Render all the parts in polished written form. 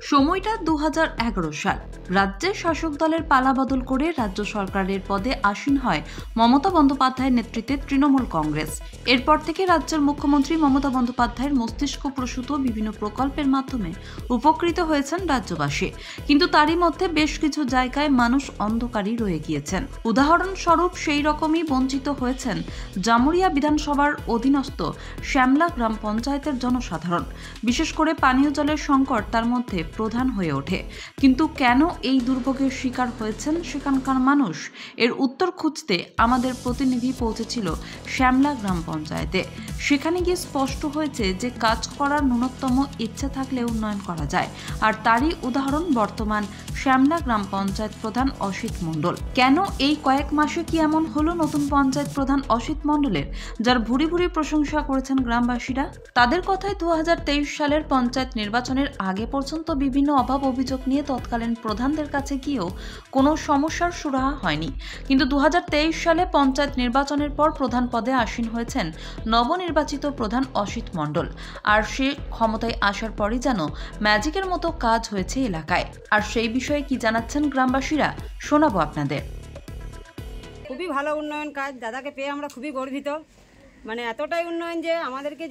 সময়টা 2011 সাল। রাজ্যে শাসক দলের পালাবদল করে রাজ্য সরকারের পদে আসীন হয় মমতা বন্দ্যোপাধ্যায়ের নেতৃত্বে তৃণমূল কংগ্রেস। এরপর থেকে রাজ্যের মুখ্যমন্ত্রী মমতা বন্দ্যোপাধ্যায়ের মস্তিষ্ক প্রসূত বিভিন্ন প্রকল্পের মাধ্যমে উপকৃত হয়েছেন রাজ্যবাসী। কিন্তু তারই মধ্যে বেশ কিছু জায়গায় মানুষ অন্ধকারই রয়ে গিয়েছেন। উদাহরণস্বরূপ সেই রকমই বঞ্চিত হয়েছেন জামুরিয়া বিধানসভার অধীনস্থ শ্যামলা গ্রাম পঞ্চায়েতের জনসাধারণ। বিশেষ করে পানীয় জলের সংকট তার মধ্যে প্রধান হয়ে ওঠে। কিন্তু কেন এই দুর্ভোগের শিকার হয়েছেন সেখানকার মানুষ, এর উত্তর খুঁজতে আমাদের প্রতিনিধি পৌঁছেছিল শ্যামলা গ্রাম পঞ্চায়েতে। সেখানে গিয়ে স্পষ্ট হয়েছে যে কাজ করার ন্যূনতম ইচ্ছে থাকলে উন্নয়ন করা যায়, আর তারই উদাহরণ বর্তমান শ্যামলা গ্রাম পঞ্চায়েত প্রধান অসিত মণ্ডল। কেন এই কয়েক মাসে কি এমন হলো নতুন পঞ্চায়েত প্রধান অসিত মণ্ডলের, যার ভুরি ভুরি প্রশংসা করেছেন গ্রামবাসীরা? তাদের কথায় 2023 সালের পঞ্চায়েত নির্বাচনের আগে পর্যন্ত বিভিন্ন অভাব অভিযোগ নিয়ে তৎকালীন প্রধানদের কাছে গিয়েও কোনো সমস্যার সুরাহা হয়নি। কিন্তু 2023 সালে পঞ্চায়েত নির্বাচনের পর প্রধান পদে আসীন হয়েছেন নবনির্বাচিত প্রধান অসিত মণ্ডল। আর সে ক্ষমতায় আসার পরই যেন ম্যাজিকের মতো কাজ হয়েছে এলাকায়। আর সেই বিষয়ে কি জানাচ্ছেন গ্রামবাসীরা শোনাবো আপনাদের। খুবই ভালো উন্নয়ন কাজ, দাদাকে পেয়ে আমরা খুবই গর্বিত। মানে এতটাই উন্নয়ন যে আমাদেরকে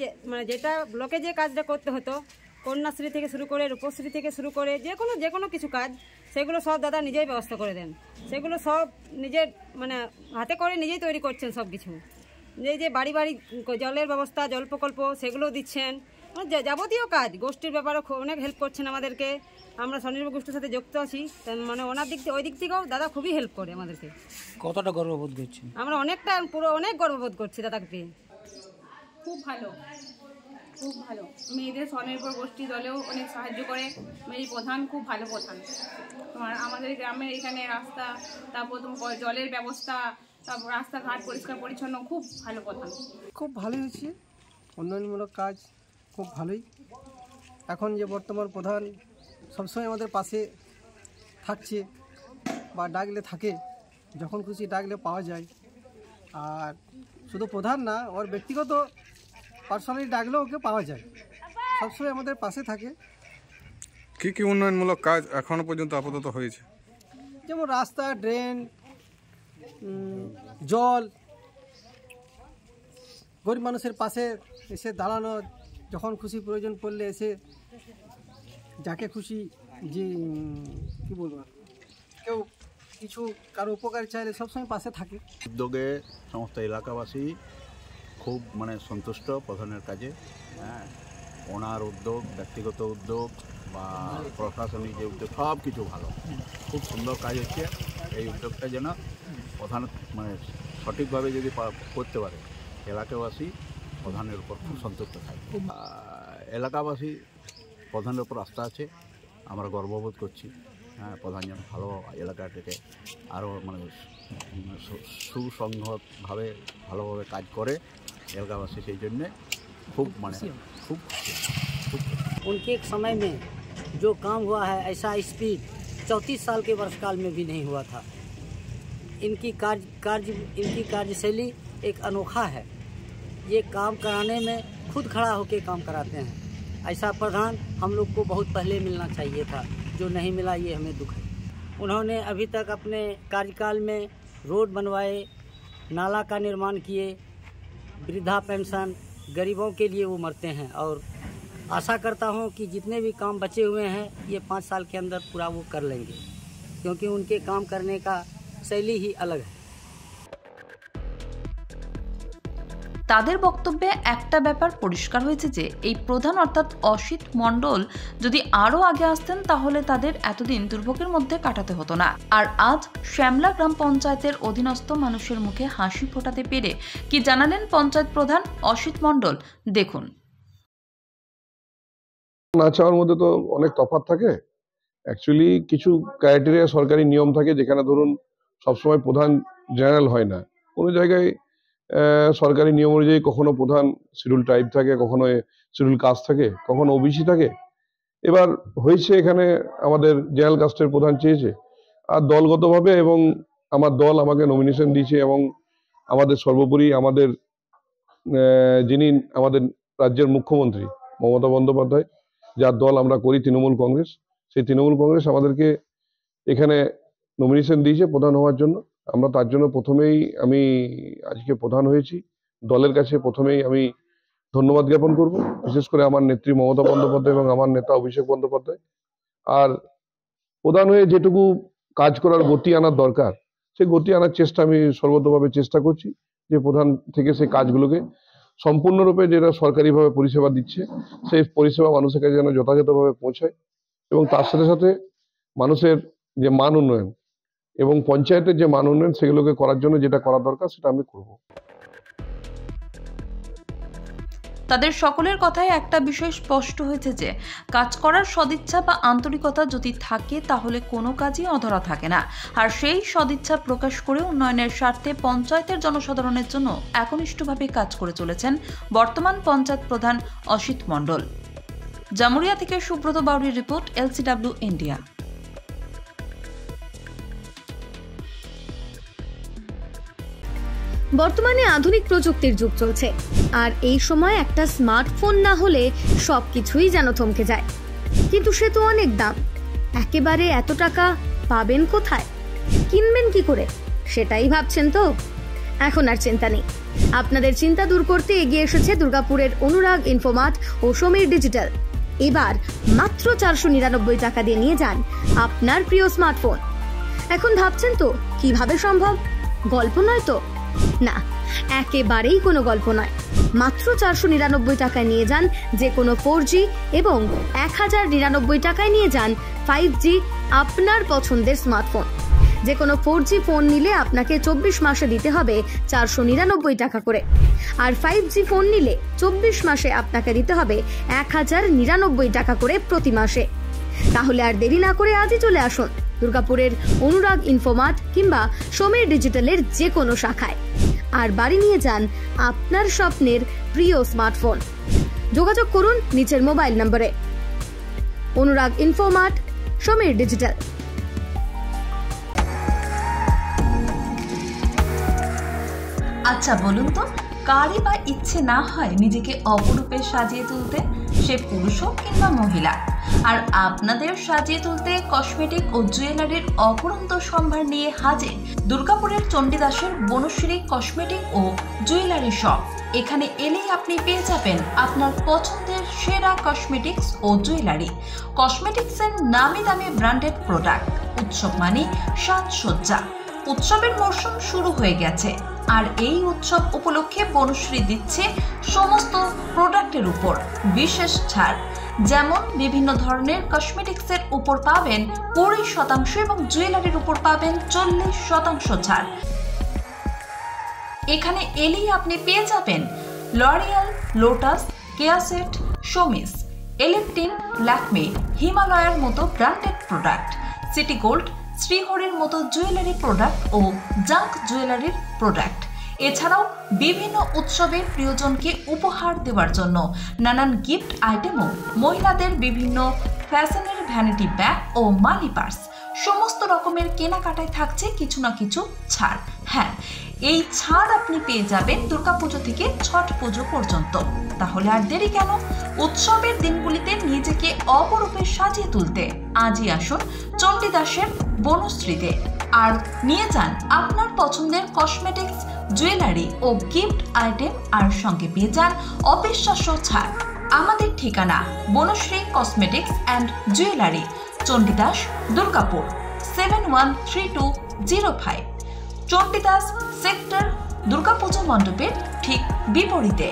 যেটা ব্লকে যে কাজটা করতে হতো, কন্যাশ্রী থেকে শুরু করে রূপশ্রী থেকে শুরু করে যে কোনো কিছু কাজ, সেগুলো সব দাদা নিজেই ব্যবস্থা করে দেন। সেগুলো সব নিজের হাতে করে নিজেই তৈরি করছেন সব কিছু। যে বাড়ি বাড়ি জলের ব্যবস্থা, জল প্রকল্প সেগুলোও দিচ্ছেন। যাবতীয় কাজ গোষ্ঠীর ব্যাপারে অনেক হেল্প করছেন আমাদেরকে। আমরা স্বনির্ভর গোষ্ঠীর সাথে যুক্ত আছি, ওনার দিক থেকে ওই দিক থেকেও দাদা খুবই হেল্প করে আমাদেরকে। কতটা গর্ববোধ করছেন? আমরা অনেক গর্ববোধ করছি দাদাকে পেয়ে। খুব ভালো, খুব ভালো। মেয়েদের স্বনির্ভর গোষ্ঠী দলেও অনেক সাহায্য করে। মেয়ে প্রধান খুব ভালো প্রধান। আমাদের গ্রামের এখানে রাস্তা, তারপর জলের ব্যবস্থা, তারপর রাস্তাঘাট পরিষ্কার পরিচ্ছন্ন, খুব ভালো প্রধান। খুব ভালোই হচ্ছে, উন্নয়নমূলক কাজ খুব ভালোই। এখন যে বর্তমান প্রধান সবসময় আমাদের পাশে থাকছে, বা ডাকলে থাকে, যখন খুশি ডাকলে পাওয়া যায়। আর শুধু প্রধান না, ওর ব্যক্তিগত পার্সোনালি ডাকলেও ওকে পাওয়া যায়, সবসময় আমাদের পাশে থাকে। কি কি উন্নয়নমূলক কাজ এখনো পর্যন্ত আপাতত হয়েছে? যেমন রাস্তা, ড্রেন, জল, গরিব মানুষের পাশে এসে দাঁড়ানো, যখন খুশি প্রয়োজন পড়লে এসে যাকে খুশি যে কী বলবো, কেউ কিছু কারো উপকার চাইলে সবসময় পাশে থাকে। উদ্যোগে সমস্ত এলাকাবাসী খুব সন্তুষ্ট প্রধানের কাজে। হ্যাঁ, ওনার উদ্যোগ, ব্যক্তিগত উদ্যোগ বা প্রশাসনিক যে উদ্যোগ, সব কিছু ভালো, খুব সুন্দর কাজ হচ্ছে। এই উদ্যোগটা যেন প্রধান সঠিকভাবে যদি করতে পারে, এলাকাবাসী প্রধানের উপর খুব সন্তুষ্ট থাকে। এলাকাবাসী প্রধানের উপর আস্থা আছে, আমরা গর্ববোধ করছি। হ্যাঁ, প্রধান যেন ভালো এলাকাটাকে আরও সুসংহতভাবে ভালোভাবে কাজ করে এলাকাবাসী, সেই জন্যে খুব খুব उनके समय में जो काम हुआ है, ऐसा स्पीड 34 साल के वर्षकाल में भी नहीं हुआ था। इनकी कार्यशैली एक अनोखा है। ये काम कराने में खुद खड़ा होकर काम कराते हैं। ऐसा प्रधान हम लोग को बहुत पहले मिलना चाहिए था, जो नहीं मिला, ये हमें दुख है। उन्होंने अभी तक अपने कार्यकाल में रोड बनवाए, नाला का निर्माण किए, वृद्धा पेंशन, गरीबों के लिए वो मरते हैं। और आशा करता हूँ कि जितने भी काम बचे हुए हैं ये 5 साल के अंदर पूरा वो कर लेंगे, क्योंकि उनके काम करने का शैली ही अलग है। তাদের বক্তব্যে একটা ব্যাপার পরিষ্কার হয়েছে যে এই প্রধান অর্থাৎ অসিত মণ্ডল যদি আরও আগে আসতেন তাহলে তাদের এতদিন দুর্ভোগের মধ্যে কাটাতে হতো না। আর আজ শ্যামলা গ্রাম পঞ্চায়েতের অধীনস্থ মানুষের মুখে হাসি ফোটাতে পেরে কি জানালেন পঞ্চায়েত প্রধান অসিত মণ্ডল, দেখুন। না চাওয়ার মধ্যে তো অনেক তফাৎ থাকে। অ্যাকচুয়ালি কিছু ক্রাইটেরিয়া, সরকারি নিয়ম থাকে, যেখানে ধরুন সবসময় প্রধান জেনারেল হয় না। কোনো জায়গায় সরকারি নিয়ম অনুযায়ী কখনো প্রধান শিডিউল ট্রাইব থাকে, কখনো শিডিউল কাস্ট থাকে, কখনো ওবিসি থাকে। এবার হয়েছে এখানে আমাদের জেনারেল কাস্টের প্রধান চেয়েছে, আর দলগতভাবে এবং আমার দল আমাকে নমিনেশন দিয়েছে, এবং আমাদের সর্বোপরি আমাদের যিনি আমাদের রাজ্যের মুখ্যমন্ত্রী মমতা বন্দ্যোপাধ্যায়, যার দল আমরা করি তৃণমূল কংগ্রেস, সেই তৃণমূল কংগ্রেস আমাদেরকে এখানে নমিনেশন দিয়েছে প্রধান হওয়ার জন্য। আমরা তার জন্য প্রথমেই আমি আজকে প্রধান হয়েছি। দলের কাছে প্রথমেই আমি ধন্যবাদ জ্ঞাপন করব, বিশেষ করে আমার নেত্রী মমতা বন্দ্যোপাধ্যায় এবং আমার নেতা অভিষেক বন্দ্যোপাধ্যায়। আর প্রধান হয়ে যেটুকু কাজ করার গতি আনার দরকার, সেই গতি আনার চেষ্টা আমি সর্বতভাবে চেষ্টা করছি, যে প্রধান থেকে সেই কাজগুলোকে সম্পূর্ণরূপে যেটা সরকারিভাবে পরিষেবা দিচ্ছে সেই পরিষেবা মানুষের কাছে যেন যথাযথভাবে পৌঁছায়, এবং তার সাথে সাথে মানুষের যে মান উন্নয়ন এবং পঞ্চায়েতের যে মান উন্নয়ন সেগুলোকে করার জন্য যেটা করা দরকার সেটা আমি করব। তাদের সকলের কথায় একটা বিষয় স্পষ্ট হয়েছে যে কাজ করার সদিচ্ছা বা আন্তরিকতা যদি থাকে তাহলে কোনো কাজই অধরা থাকে না। আর সেই সদিচ্ছা প্রকাশ করে উন্নয়নের স্বার্থে পঞ্চায়েতের জনসাধারণের জন্য একনিষ্ঠভাবে কাজ করে চলেছেন বর্তমান পঞ্চায়েত প্রধান অসিত মণ্ডল। জামুরিয়া থেকে সুব্রত বাউরির রিপোর্ট, LCW ইন্ডিয়া। বর্তমানে আধুনিক প্রযুক্তির যুগ চলছে, আর এই সময় একটা স্মার্টফোন না হলে সবকিছুই যেন থমকে যায়। কিন্তু সে তো অনেক দাম, একেবারে এত টাকা পাবেন কোথায়, কিনবেন কি করে, সেটাই ভাবছেন তো? এখন আর চিন্তা নেই, আপনাদের চিন্তা দূর করতে এগিয়ে এসেছে দুর্গাপুরের অনুরাগ ইনফোমার্ট ও সমীর ডিজিটাল। এবার মাত্র 499 টাকা দিয়ে নিয়ে যান আপনার প্রিয় স্মার্টফোন। এখন ভাবছেন তো কিভাবে সম্ভব, গল্প নয় তো? না, একেবারেই কোনো গল্প নয়। মাত্র 499 টাকায় নিয়ে যান যে কোনো 4G এবং 1099 টাকায় নিয়ে যান 5G আপনার পছন্দের স্মার্টফোন। যে কোনো 4G ফোন নিলে আপনাকে 24 মাসে দিতে হবে 499 টাকা করে, আর 5G ফোন নিলে 24 মাসে আপনাকে দিতে হবে 1099 টাকা করে প্রতি মাসে। তাহলে আর দেরি না করে আজই চলে আসুন দুর্গাপুরের অনুরাগ ইনফোমার্ট কিংবা সমীর ডিজিটালের যে কোনো শাখায়, আর বাড়ি নিয়ে যান আপনার স্বপ্নের প্রিয় স্মার্টফোন। যোগাযোগ করুন নিচের মোবাইল নম্বরে। অনুরাগ ইনফোমার্ট, সমীর ডিজিটাল। আচ্ছা বলুন তো, কারই বা ইচ্ছে না হয় নিজেকে অপরূপে সাজিয়ে তুলতে, সে পুরুষ হোক কিংবা মহিলা। আর আপনাদের সাজিয়ে তুলতে কসমেটিক ও জুয়েলারির অপরন্ত সম্ভার নিয়ে হাজির দুর্গাপুরের চণ্ডীদাসের বনশ্রী কসমেটিক ও জুয়েলারি শপ। এখানে এলেই আপনি পেয়ে যাবেন আপনার পছন্দের সেরা কসমেটিক্স ও জুয়েলারি। কসমেটিক্সের নামি দামি ব্র্যান্ডেড প্রোডাক্ট, উৎসব মানে সাজসজ্জা। উৎসবের মরশুম শুরু হয়ে গেছে, আর এই উৎসব উপলক্ষে বনশ্রী দিচ্ছে সমস্ত প্রোডাক্টের উপর বিশেষ ছাড়। যেমন বিভিন্ন ধরনের কসমেটিক্সের উপর পাবেন 20% এবং জুয়েলারির উপর পাবেন 40% ছাড়। এখানে এলেই আপনি পেয়ে যাবেন লরিয়াল, লোটাস, কেয়াসেট, শোমিস, এলেকটিন, ল্যাকমে, হিমালয়ার মতো ব্র্যান্ডেড প্রোডাক্ট, সিটি গোল্ড, শ্রীহরির মতো জুয়েলারি প্রোডাক্ট ও জাঙ্ক জুয়েলারির প্রোডাক্ট। এছাড়াও বিভিন্ন উৎসবের প্রিয়জনকে উপহার দেওয়ার জন্য নানান গিফট আইটেমও, মহিলাদের বিভিন্ন ফ্যাশনের ভ্যানিটি ব্যাগ ও মানি পার্স, সমস্ত রকমের কেনাকাটায় থাকছে কিছু না কিছু ছাড়। হ্যাঁ, এই ছাড় আপনি পেয়ে যাবেন দুর্গাপুজো থেকে ছট পুজো পর্যন্ত। তাহলে আর দেরি কেন? উৎসবের দিনগুলিতে নিজেকে অপরূপে সাজিয়ে তুলতে আজই আসুন চণ্ডীদাসের বনশ্রীতে, আর নিয়ে যান আপনার পছন্দের কসমেটিক্স, জুয়েলারি ও গিফট আইটেম, আর সঙ্গে পেয়ে যান অবিশ্বাস্য ছাড়। আমাদের ঠিকানা Banashree cosmetics and jewellery, Chandidas, Durgapur 713205, Chandidas sector, Durga Puja মণ্ডপের ঠিক বিপরীতে।